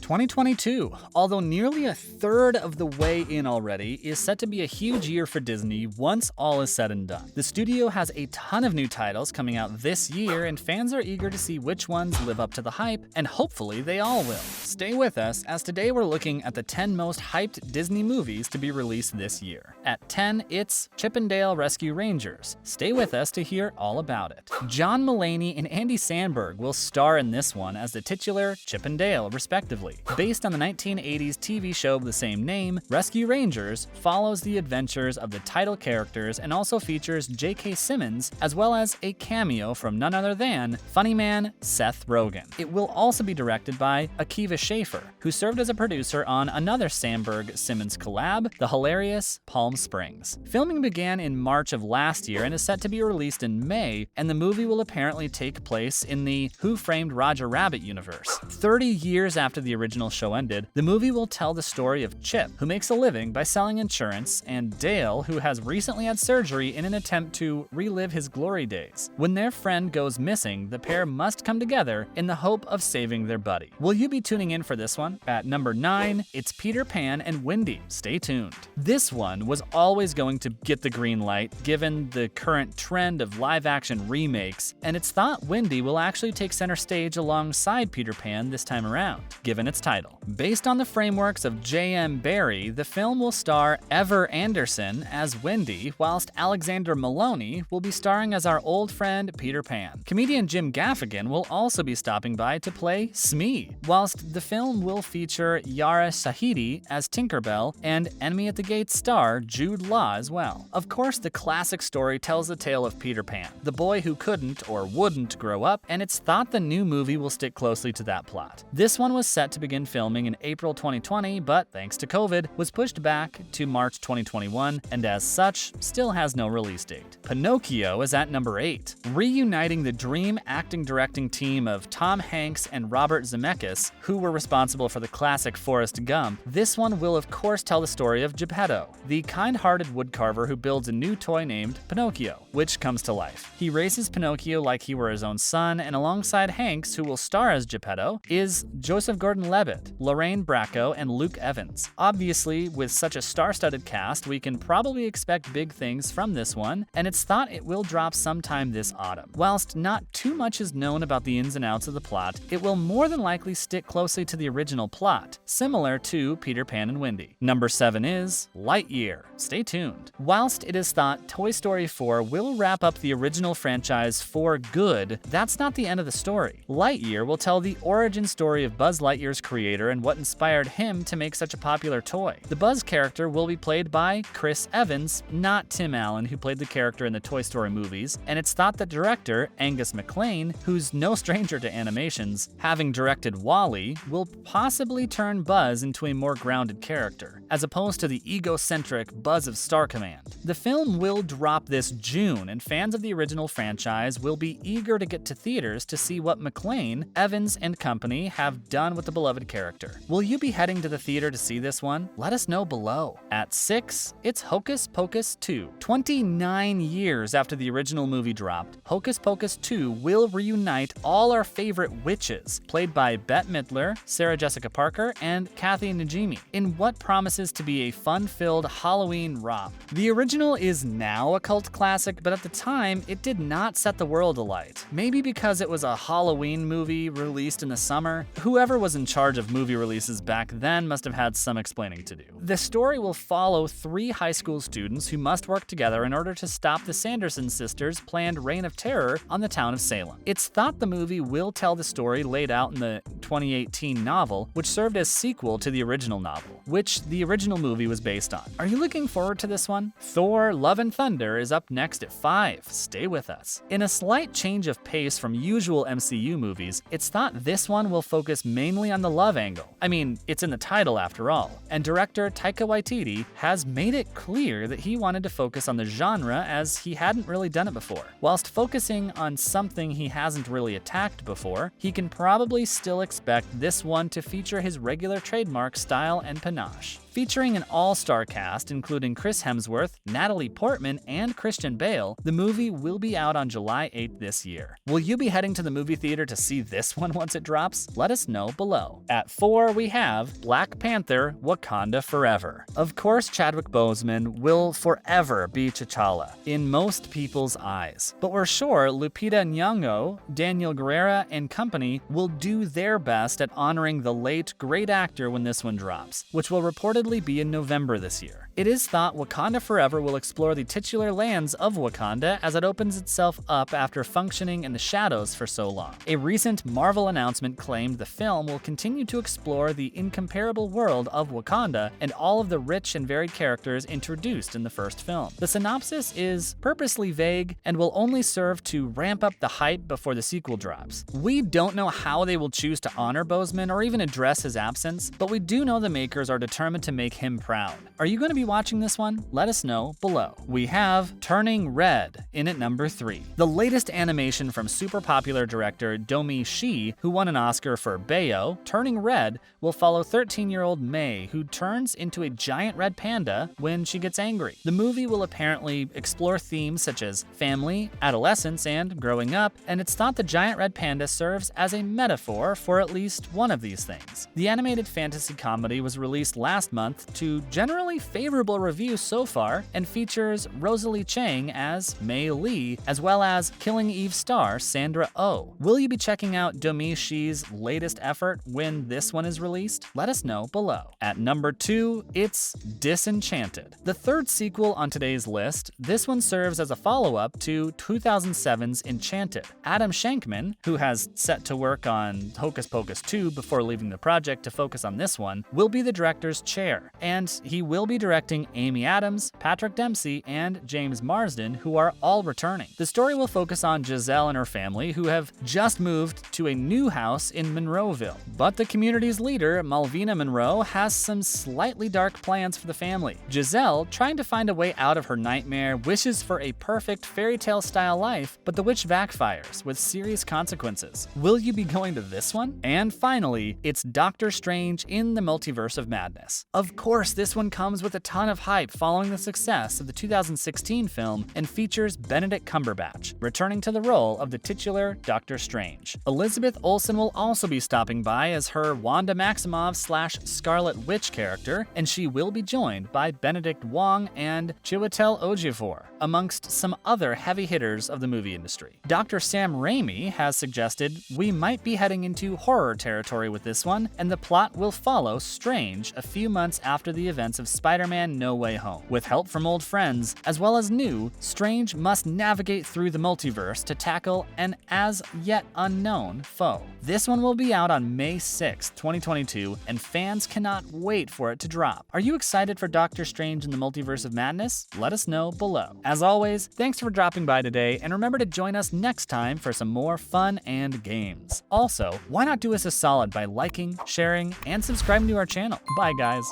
2022, although nearly a third of the way in already, is set to be a huge year for Disney once all is said and done. The studio has a ton of new titles coming out this year, and fans are eager to see which ones live up to the hype, and hopefully they all will. Stay with us, as today we're looking at the 10 most hyped Disney movies to be released this year. At 10, it's Chip 'n Dale Rescue Rangers. Stay with us to hear all about it. John Mulaney and Andy Samberg will star in this one as the titular Chip 'n Dale, respectively. Based on the 1980s TV show of the same name, Rescue Rangers follows the adventures of the title characters and also features J.K. Simmons, as well as a cameo from none other than funny man Seth Rogen. It will also be directed by Akiva Schaffer, who served as a producer on another Samberg-Simmons collab, the hilarious Palm Springs. Filming began in March of last year and is set to be released in May, and the movie will apparently take place in the Who Framed Roger Rabbit universe. 30 years after the original show ended, the movie will tell the story of Chip, who makes a living by selling insurance, and Dale, who has recently had surgery in an attempt to relive his glory days. When their friend goes missing, the pair must come together in the hope of saving their buddy. Will you be tuning in for this one? At number 9, it's Peter Pan and Wendy. Stay tuned. This one was always going to get the green light, given the current trend of live-action remakes, and it's thought Wendy will actually take center stage alongside Peter Pan this time around, given its title. Based on the frameworks of J.M. Barrie, the film will star Ever Anderson as Wendy, whilst Alexander Maloney will be starring as our old friend Peter Pan. Comedian Jim Gaffigan will also be stopping by to play Smee, whilst the film will feature Yara Shahidi as Tinkerbell and Enemy at the Gates star Jude Law as well. Of course, the classic story tells the tale of Peter Pan, the boy who couldn't or wouldn't grow up, and it's thought the new movie will stick closely to that plot. This one was set to begin filming in April 2020, but thanks to COVID, was pushed back to March 2021, and as such, still has no release date. Pinocchio is at number 8. Reuniting the dream acting-directing team of Tom Hanks and Robert Zemeckis, who were responsible for the classic Forrest Gump, this one will of course tell the story of Geppetto, the kind-hearted woodcarver who builds a new toy named Pinocchio, which comes to life. He raises Pinocchio like he were his own son, and alongside Hanks, who will star as Geppetto, is Joseph Gordon-Levitt, Lorraine Bracco, and Luke Evans. Obviously, with such a star-studded cast, we can probably expect big things from this one, and it's thought it will drop sometime this autumn. Whilst not too much is known about the ins and outs of the plot, it will more than likely stick closely to the original plot, similar to Peter Pan and Wendy. Number 7 is Lightyear. Stay tuned. Whilst it is thought Toy Story 4 will wrap up the original franchise for good, that's not the end of the story. Lightyear will tell the origin story of Buzz Lightyear's creator and what inspired him to make such a popular toy. The Buzz character will be played by Chris Evans, not Tim Allen, who played the character in the Toy Story movies, and it's thought that director Angus MacLane, who's no stranger to animations, having directed WALL-E, will possibly turn Buzz into a more grounded character, as opposed to the egocentric Buzz of Star Command. The film will drop this June, and fans of the original franchise will be eager to get to theaters to see what MacLane, Evans, and company have done with the beloved character. Will you be heading to the theater to see this one? Let us know below. At 6, it's Hocus Pocus 2. 29 years after the original movie dropped, Hocus Pocus 2 will reunite all our favorite witches, played by Bette Midler, Sarah Jessica Parker, and Kathy Najimy, in what promises to be a fun-filled Halloween romp. The original is now a cult classic, but at the time, it did not set the world alight. Maybe because it was a Halloween movie released in the summer. Whoever was in charge of movie releases back then must have had some explaining to do. The story will follow 3 high school students who must work together in order to stop the Sanderson sisters' planned reign of terror on the town of Salem. It's thought the movie will tell the story laid out in the 2018 novel, which served as sequel to the original novel, which the original movie was based on. Are you looking forward to this one? Thor: Love and Thunder is up next at 5. Stay with us. In a slight change of pace from usual MCU movies, it's thought this one will focus mainly on the love angle. I mean, it's in the title after all. And director Taika Waititi has made it clear that he wanted to focus on the genre as he hadn't really done it before. Whilst focusing on something he hasn't really attacked before, he can probably still expect this one to feature his regular trademark style and panache. Featuring an all-star cast including Chris Hemsworth, Natalie Portman, and Christian Bale, the movie will be out on July 8th this year. Will you be heading to the movie theater to see this one once it drops? Let us know below. At 4, we have Black Panther: Wakanda Forever. Of course, Chadwick Boseman will forever be T'Challa in most people's eyes, but we're sure Lupita Nyong'o, Daniel Guerrera, and company will do their best at honoring the late great actor when this one drops, which will reportedly be in November this year. It is thought Wakanda Forever will explore the titular lands of Wakanda as it opens itself up after functioning in the shadows for so long. A recent Marvel announcement claimed the film will continue to explore the incomparable world of Wakanda and all of the rich and varied characters introduced in the first film. The synopsis is purposely vague and will only serve to ramp up the hype before the sequel drops. We don't know how they will choose to honor Boseman or even address his absence, but we do know the makers are determined to make him proud. Are you going to be watching this one? Let us know below. We have Turning Red in at number 3. The latest animation from super popular director Domi Shi, who won an Oscar for Bayo, Turning Red will follow 13-year-old Mei, who turns into a giant red panda when she gets angry. The movie will apparently explore themes such as family, adolescence, and growing up, and it's thought the giant red panda serves as a metaphor for at least one of these things. The animated fantasy comedy was released last month to generally favorable reviews so far and features Rosalie Chang as Mei Li, as well as Killing Eve star Sandra Oh. Will you be checking out Domi Shi's latest effort when this one is released? Let us know below. At number 2, it's Disenchanted. The third sequel on today's list, this one serves as a follow-up to 2007's Enchanted. Adam Shankman, who has set to work on Hocus Pocus 2 before leaving the project to focus on this one, will be the director's chair, and he will be directing Amy Adams, Patrick Dempsey, and James Marsden, who are all returning. The story will focus on Giselle and her family, who have just moved to a new house in Monroeville. But the community's leader, Malvina Monroe, has some slightly dark plans for the family. Giselle, trying to find a way out of her nightmare, wishes for a perfect fairy tale style life, but the witch backfires with serious consequences. Will you be going to this one? And finally, it's Doctor Strange in the Multiverse of Madness. Of course, this one comes with a ton of hype following the success of the 2016 film and features Benedict Cumberbatch, returning to the role of the titular Doctor Strange. Elizabeth Olsen will also be stopping by as her Wanda Maximoff/Scarlet Witch character, and she will be joined by Benedict Wong and Chiwetel Ejiofor, amongst some other heavy hitters of the movie industry. Dr. Sam Raimi has suggested we might be heading into horror territory with this one, and the plot will follow Strange a few months after the events of Spider-Man No Way Home. With help from old friends, as well as new, Strange must navigate through the multiverse to tackle an as yet unknown foe. This one will be out on May 6, 2022, and fans cannot wait for it to drop. Are you excited for Doctor Strange in the Multiverse of Madness? Let us know below. As always, thanks for dropping by today, and remember to join us next time for some more fun and games. Also, why not do us a solid by liking, sharing, and subscribing to our channel? Bye, guys.